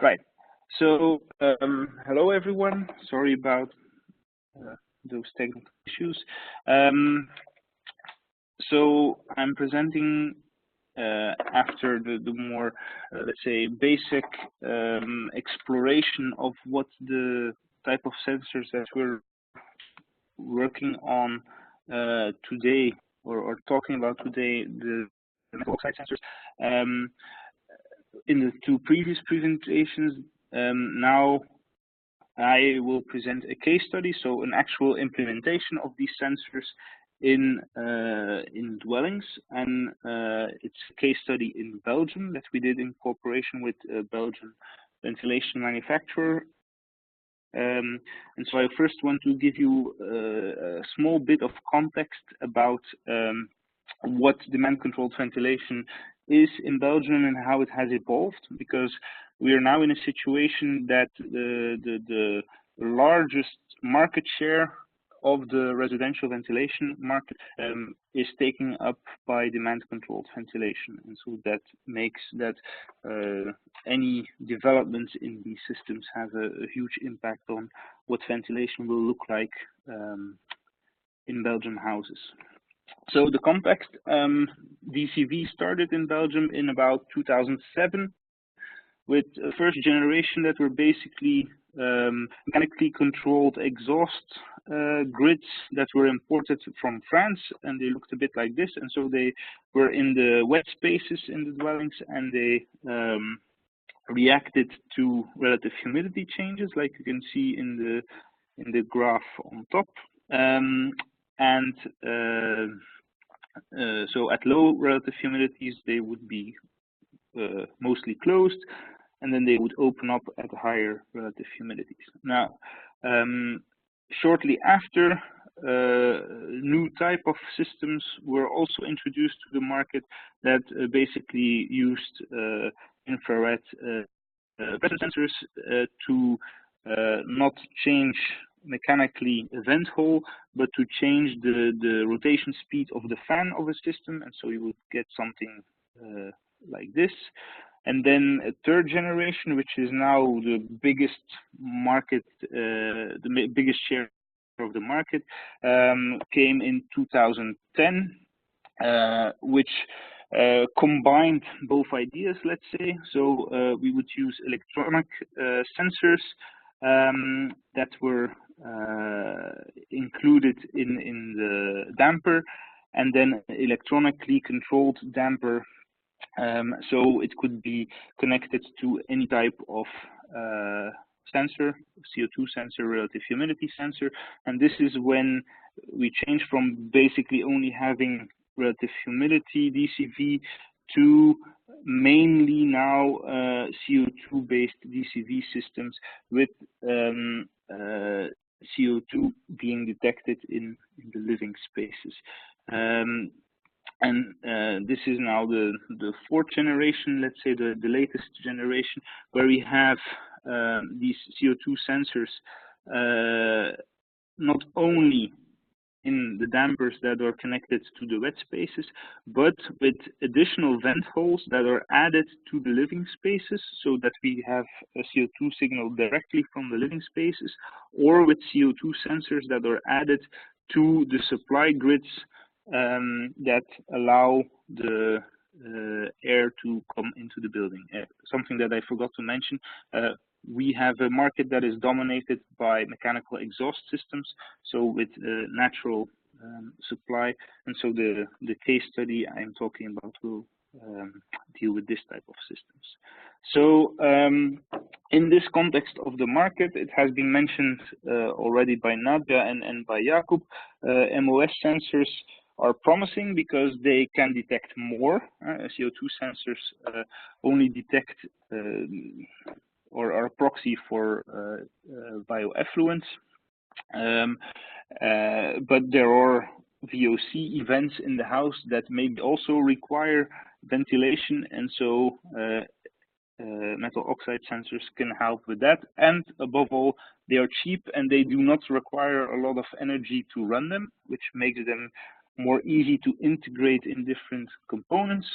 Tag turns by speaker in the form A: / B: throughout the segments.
A: Right. So, hello everyone. Sorry about those technical issues. So I'm presenting after the more, let's say, basic exploration of what the type of sensors that we're working on today, or talking about today, the metal oxide sensors. In the two previous presentations, now I will present a case study, so an actual implementation of these sensors in dwellings, and it's a case study in Belgium that we did in cooperation with a Belgian ventilation manufacturer. And so I first want to give you a small bit of context about what demand-controlled ventilation is in Belgium and how it has evolved, because we are now in a situation that the largest market share of the residential ventilation market is taken up by demand-controlled ventilation, and so that makes that any developments in these systems have a huge impact on what ventilation will look like in Belgian houses. So the context, DCV started in Belgium in about 2007 with a first generation that were basically mechanically controlled exhaust grids that were imported from France, and they looked a bit like this. And so they were in the wet spaces in the dwellings, and they reacted to relative humidity changes, like you can see in the graph on top. So at low relative humidities, they would be mostly closed, and then they would open up at higher relative humidities. Now, shortly after, new type of systems were also introduced to the market that basically used infrared pressure sensors to not change mechanically a vent hole, but to change the rotation speed of the fan of a system, and so you would get something like this. And then a third generation, which is now the biggest market, the biggest share of the market, came in 2010, which combined both ideas, let's say. So we would use electronic sensors that were included in the damper, and then electronically controlled damper. So it could be connected to any type of sensor, CO2 sensor, relative humidity sensor. And this is when we change from basically only having relative humidity DCV to mainly now CO2-based DCV systems with CO2 being detected in the living spaces. This is now the fourth generation, let's say the latest generation, where we have these CO2 sensors not only in the dampers that are connected to the wet spaces, but with additional vent holes that are added to the living spaces, so that we have a CO2 signal directly from the living spaces, or with CO2 sensors that are added to the supply grids that allow the air to come into the building. Something that I forgot to mention, we have a market that is dominated by mechanical exhaust systems, so with natural supply, and so the case study I'm talking about will deal with this type of systems. So in this context of the market, it has been mentioned already by Nadia and by Jakub, MOS sensors are promising because they can detect more. CO2 sensors only detect or are a proxy for bioeffluents, but there are VOC events in the house that maybe also require ventilation, and so metal oxide sensors can help with that. And above all, they are cheap and they do not require a lot of energy to run them, which makes them more easy to integrate in different components.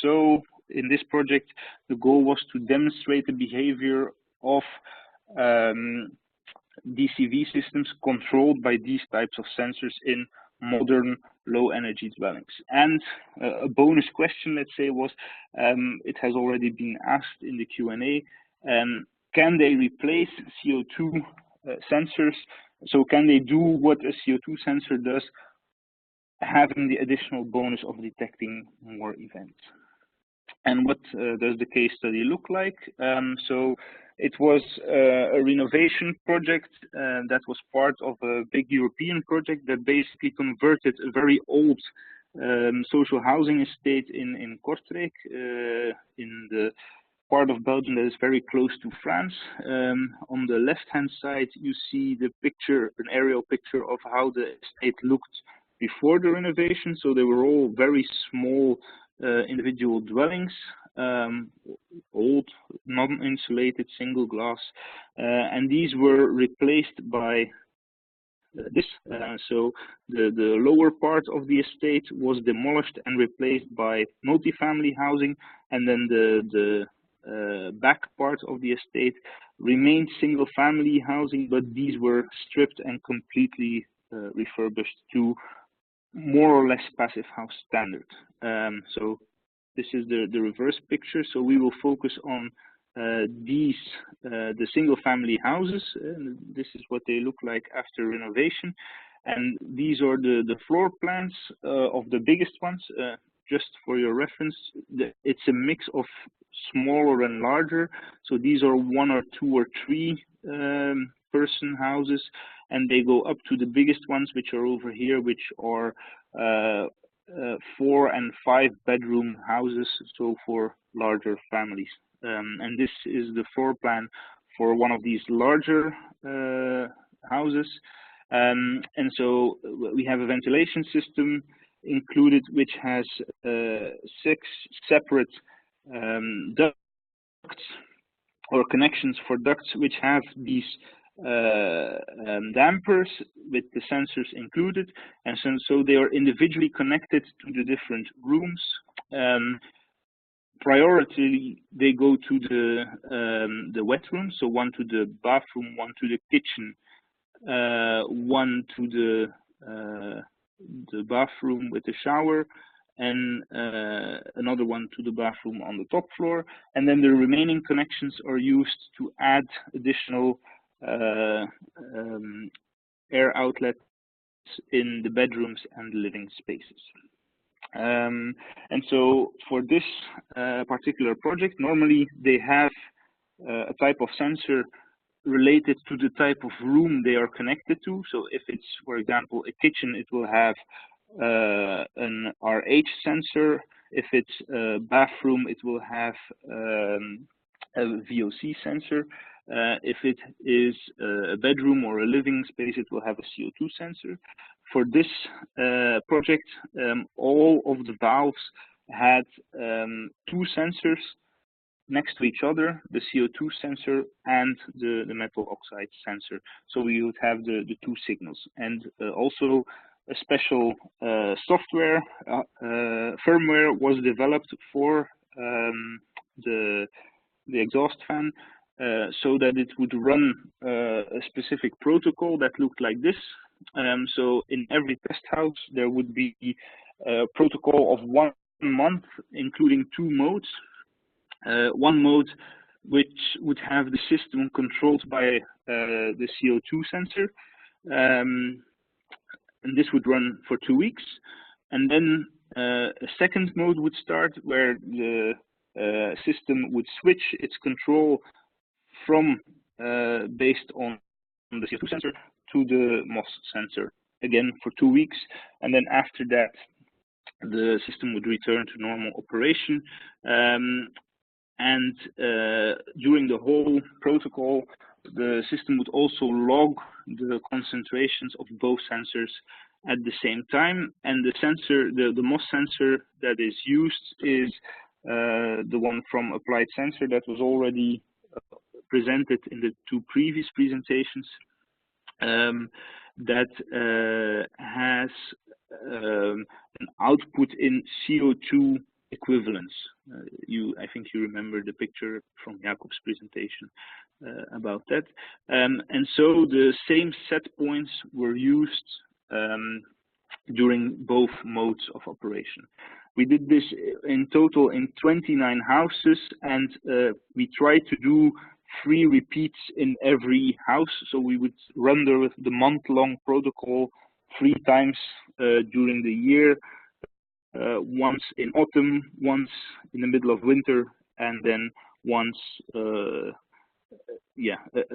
A: So in this project, the goal was to demonstrate the behavior of DCV systems controlled by these types of sensors in modern low energy dwellings. And a bonus question, let's say, was, it has already been asked in the Q&A, can they replace CO2 sensors? So can they do what a CO2 sensor does, having the additional bonus of detecting more events? And what does the case study look like? So it was a renovation project that was part of a big European project that basically converted a very old social housing estate in Kortrijk, in the part of Belgium that is very close to France. On the left-hand side, you see the picture, an aerial picture of how the estate looked before the renovation. So they were all very small individual dwellings, old, non-insulated, single glass, and these were replaced by this. So the lower part of the estate was demolished and replaced by multifamily housing, and then the back part of the estate remained single family housing, but these were stripped and completely refurbished to more or less passive house standard. So this is the reverse picture. So we will focus on the single family houses. This is what they look like after renovation. And these are the floor plans of the biggest ones. Just for your reference, it's a mix of smaller and larger. So these are 1 or 2 or 3 person houses, and they go up to the biggest ones, which are over here, which are 4 and 5 bedroom houses, so for larger families. And this is the floor plan for one of these larger houses. And so we have a ventilation system included, which has 6 separate ducts or connections for ducts, which have these dampers with the sensors included, and so they are individually connected to the different rooms. Priority, they go to the wet room, so 1 to the bathroom, 1 to the kitchen, 1 to the bathroom with the shower, and another 1 to the bathroom on the top floor. And then the remaining connections are used to add additional air outlets in the bedrooms and the living spaces. And so for this particular project, normally they have a type of sensor related to the type of room they are connected to. So if it's, for example, a kitchen, it will have an RH sensor. If it's a bathroom, it will have a VOC sensor. If it is a bedroom or a living space, it will have a CO2 sensor. For this project, all of the valves had 2 sensors next to each other, the CO2 sensor and the metal oxide sensor. So we would have the 2 signals. And also a special software, firmware was developed for the exhaust fan, so that it would run a specific protocol that looked like this. So in every test house, there would be a protocol of 1 month, including 2 modes. 1 mode which would have the system controlled by the CO2 sensor. And this would run for 2 weeks. And then a second mode would start where the system would switch its control from based on the CO2 sensor to the MOS sensor, again for 2 weeks. And then after that, the system would return to normal operation. And during the whole protocol, the system would also log the concentrations of both sensors at the same time. And the sensor, the MOS sensor that is used is the one from Applied Sensor that was already presented in the 2 previous presentations, that has an output in CO2 equivalence. I think you remember the picture from Jacob's presentation about that. And so the same set points were used during both modes of operation. We did this in total in 29 houses, and we tried to do 3 repeats in every house. So we would run the month-long protocol 3 times during the year, once in autumn, once in the middle of winter, and then once a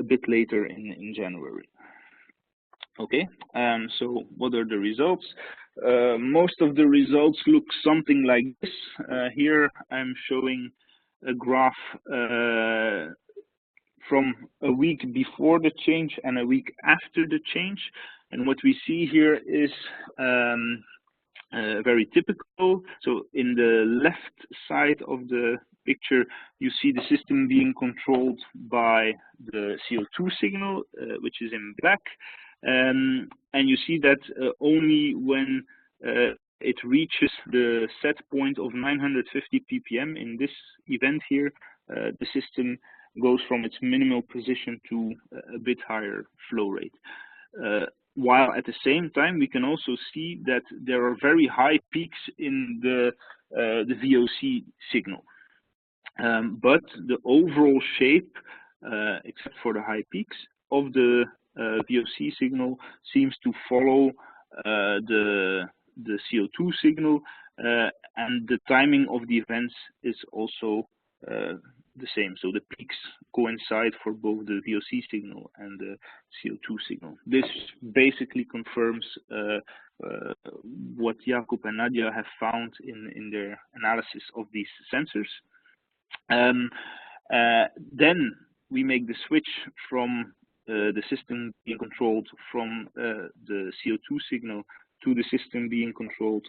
A: bit later in January. Okay, so what are the results? Most of the results look something like this. Here I'm showing a graph from a week before the change and a week after the change. And what we see here is very typical. So in the left side of the picture, you see the system being controlled by the CO2 signal, which is in black. And you see that only when it reaches the set point of 950 ppm in this event here, the system goes from its minimal position to a bit higher flow rate. While at the same time, we can also see that there are very high peaks in the VOC signal. But the overall shape, except for the high peaks of the VOC signal, seems to follow the CO2 signal, and the timing of the events is also the same. So the peaks coincide for both the VOC signal and the CO2 signal. This basically confirms what Jakob and Nadia have found in their analysis of these sensors. Then we make the switch from the system being controlled from the CO2 signal to the system being controlled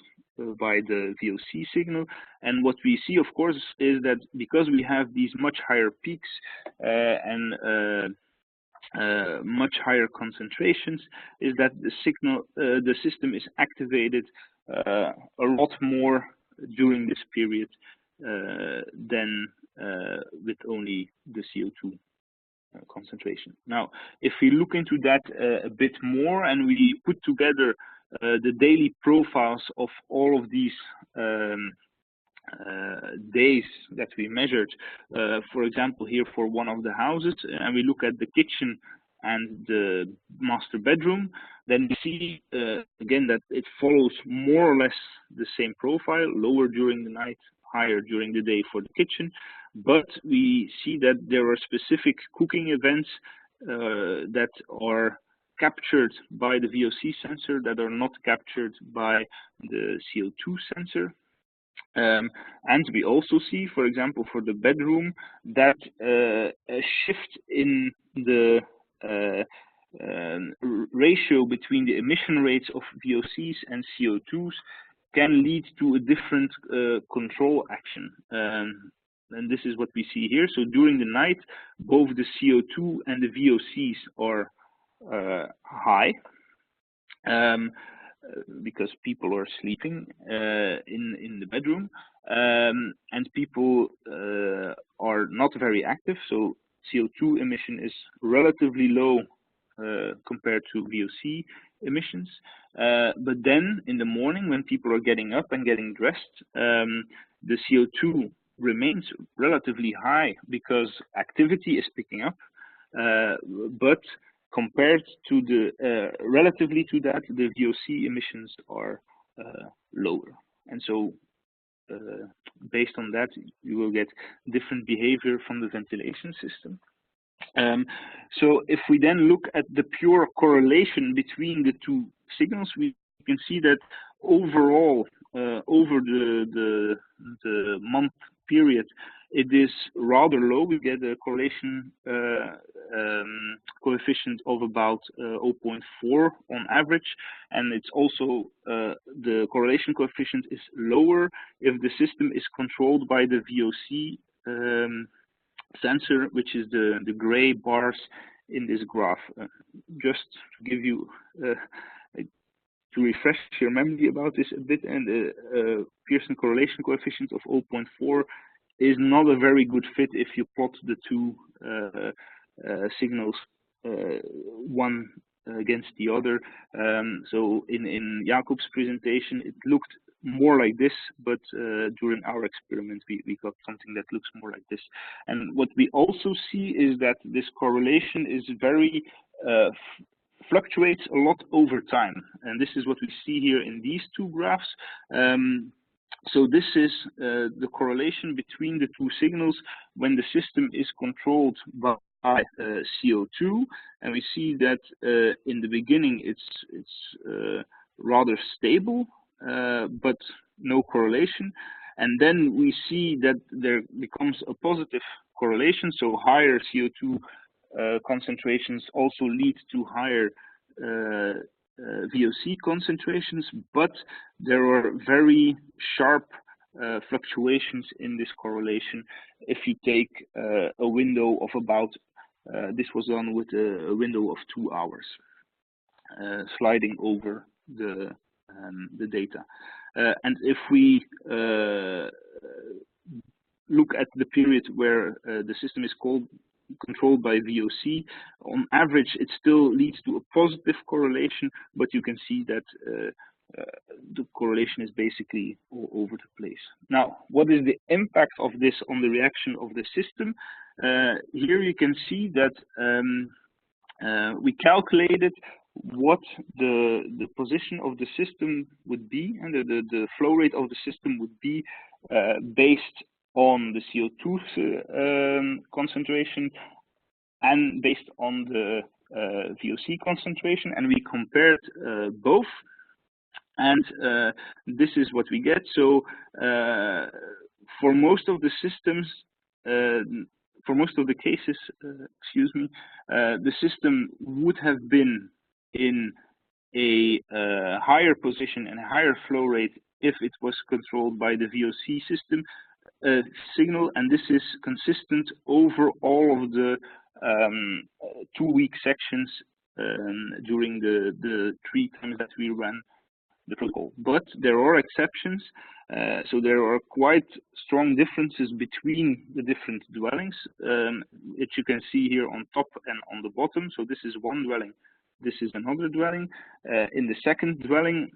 A: by the VOC signal. And what we see, of course, is that because we have these much higher peaks and much higher concentrations, is that the system is activated a lot more during this period than with only the CO2 concentration. Now, if we look into that a bit more and we put together the daily profiles of all of these days that we measured, for example, here for one of the houses, and we look at the kitchen and the master bedroom, then we see again that it follows more or less the same profile, lower during the night, higher during the day for the kitchen. But we see that there are specific cooking events that are captured by the VOC sensor that are not captured by the CO2 sensor. And we also see, for example, for the bedroom, that a shift in the ratio between the emission rates of VOCs and CO2s can lead to a different control action. And this is what we see here. So during the night, both the CO2 and the VOCs are high because people are sleeping in the bedroom, and people are not very active. So CO2 emission is relatively low compared to VOC emissions. But then in the morning, when people are getting up and getting dressed, the CO2 remains relatively high because activity is picking up, but compared to the relatively to that, the VOC emissions are lower. And so based on that, you will get different behavior from the ventilation system. So if we then look at the pure correlation between the two signals, we can see that overall, over the month period, it is rather low. We get a correlation coefficient of about 0.4 on average, and it's also the correlation coefficient is lower if the system is controlled by the VOC sensor, which is the gray bars in this graph. Just to give you refresh your memory about this a bit, and Pearson correlation coefficient of 0.4 is not a very good fit if you plot the two signals one against the other. So in Jakob's presentation, it looked more like this, but during our experiment, we got something that looks more like this. And what we also see is that this correlation is very fluctuates a lot over time. And this is what we see here in these two graphs. So this is the correlation between the two signals when the system is controlled by CO2, and we see that in the beginning it's rather stable, but no correlation, and then we see that there becomes a positive correlation. So higher CO2 concentrations also lead to higher VOC concentrations, but there are very sharp fluctuations in this correlation if you take a window of about, this was done with a window of 2 hours, sliding over the data. And if we look at the period where the system is controlled by VOC, on average it still leads to a positive correlation, but you can see that the correlation is basically all over the place. Now, what is the impact of this on the reaction of the system? Here you can see that we calculated what the position of the system would be, and the flow rate of the system would be based on the CO2 concentration and based on the VOC concentration, and we compared both, and this is what we get. So for most of the systems, for most of the cases, excuse me, the system would have been in a higher position and higher flow rate if it was controlled by the VOC system signal, and this is consistent over all of the 2-week sections during the 3 times that we ran the protocol. But there are exceptions, so there are quite strong differences between the different dwellings, which you can see here on top and on the bottom. So this is one dwelling, this is another dwelling. In the second dwelling,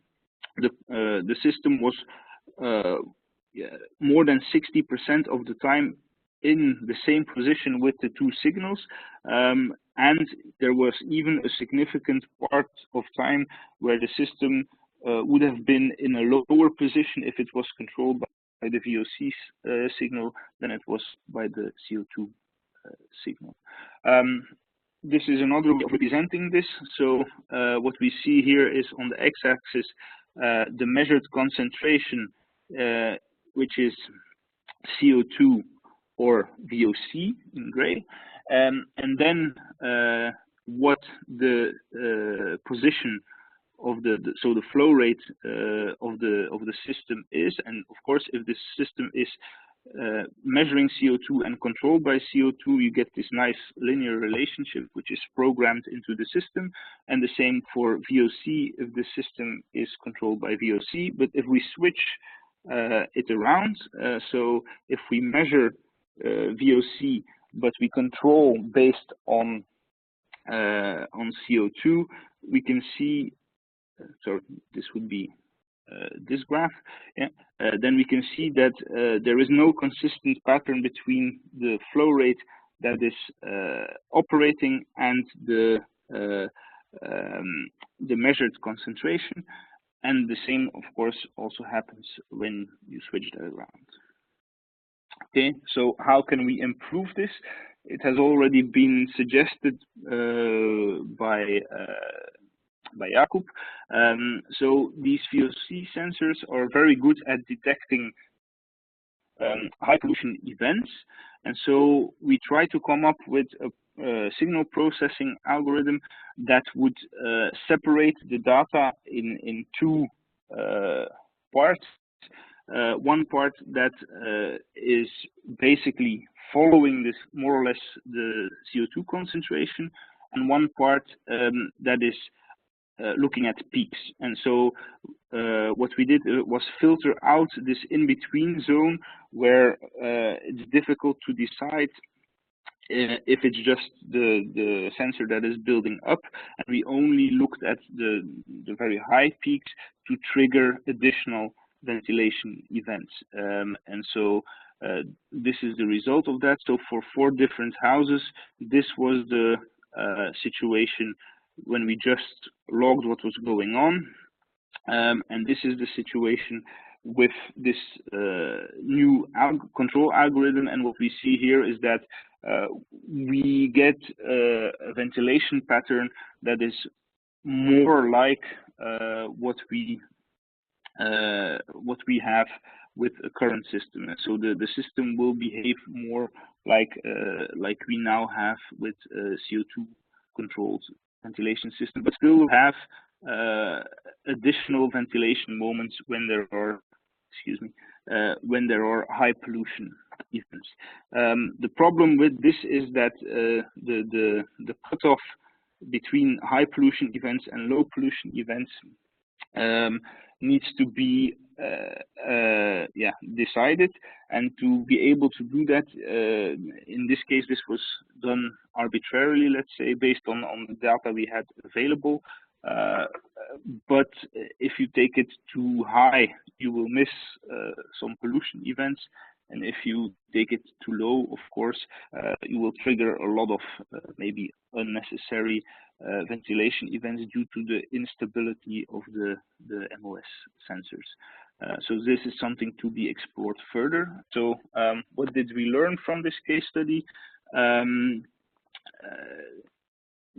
A: the system was more than 60% of the time in the same position with the two signals, and there was even a significant part of time where the system would have been in a lower position if it was controlled by the VOC signal than it was by the CO2 signal. This is another way of representing this. So what we see here is on the x-axis the measured concentration, which is CO2 or VOC in gray, and then what the position of the flow rate of the system is. And of course, if the system is measuring CO2 and controlled by CO2, you get this nice linear relationship which is programmed into the system, and the same for VOC if the system is controlled by VOC. But if we switch it around, so if we measure VOC but we control based on CO2, we can see, so this would be this graph, yeah. Then we can see that there is no consistent pattern between the flow rate that is operating and the measured concentration, and the same, of course, also happens when you switch that around. Okay, so how can we improve this? It has already been suggested by Jakob. So these VOC sensors are very good at detecting high pollution events, and so we try to come up with a signal processing algorithm that would separate the data in 2 parts. One part that is basically following this more or less the CO2 concentration, and one part that is looking at peaks. And so what we did was filter out this in-between zone where it's difficult to decide if it's just the sensor that is building up, and we only looked at the very high peaks to trigger additional ventilation events. And so this is the result of that. So for 4 different houses, this was the situation when we just logged what was going on. And this is the situation with this new control algorithm. And what we see here is that we get a ventilation pattern that is more like what we have with a current system. So the system will behave more like we now have with CO2 controlled ventilation system, but still will have additional ventilation moments when there are, when there are high pollution events. The problem with this is that the cutoff between high pollution events and low pollution events needs to be decided, and to be able to do that, in this case, this was done arbitrarily, let's say, based on the data we had available. But if you take it too high, you will miss some pollution events. And if you take it too low, of course, you will trigger a lot of maybe unnecessary ventilation events due to the instability of the MOS sensors. So this is something to be explored further. So what did we learn from this case study?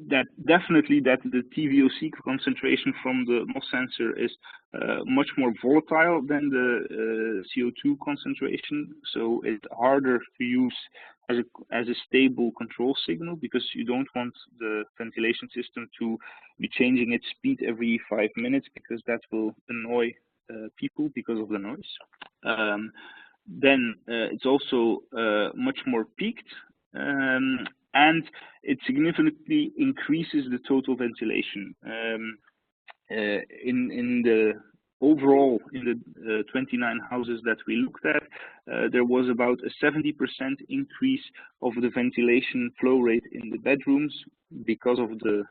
A: That definitely that the TVOC concentration from the MOS sensor is much more volatile than the CO2 concentration. So it's harder to use as a stable control signal, because you don't want the ventilation system to be changing its speed every 5 minutes, because that will annoy people because of the noise. Then it's also much more peaked. And it significantly increases the total ventilation. In the overall, in the 29 houses that we looked at, there was about a 70% increase of the ventilation flow rate in the bedrooms because of the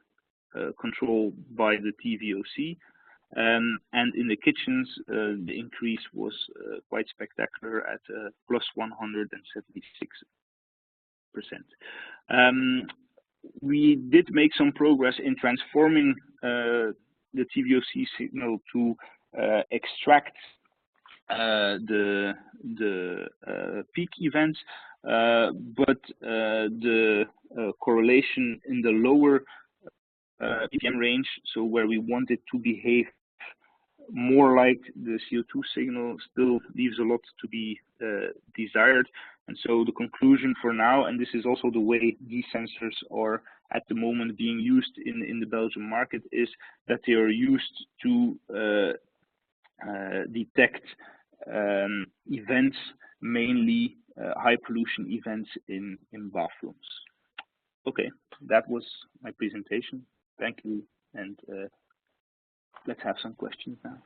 A: control by the TVOC. And in the kitchens, the increase was quite spectacular at plus 176%. We did make some progress in transforming the TVOC signal to extract the peak events, but the correlation in the lower ppm range, so where we want it to behave more like the CO2 signal, still leaves a lot to be desired. And so the conclusion for now, and this is also the way these sensors are at the moment being used in the Belgian market, is that they are used to detect events, mainly high pollution events in bathrooms. Okay, that was my presentation. Thank you, and let's have some questions now.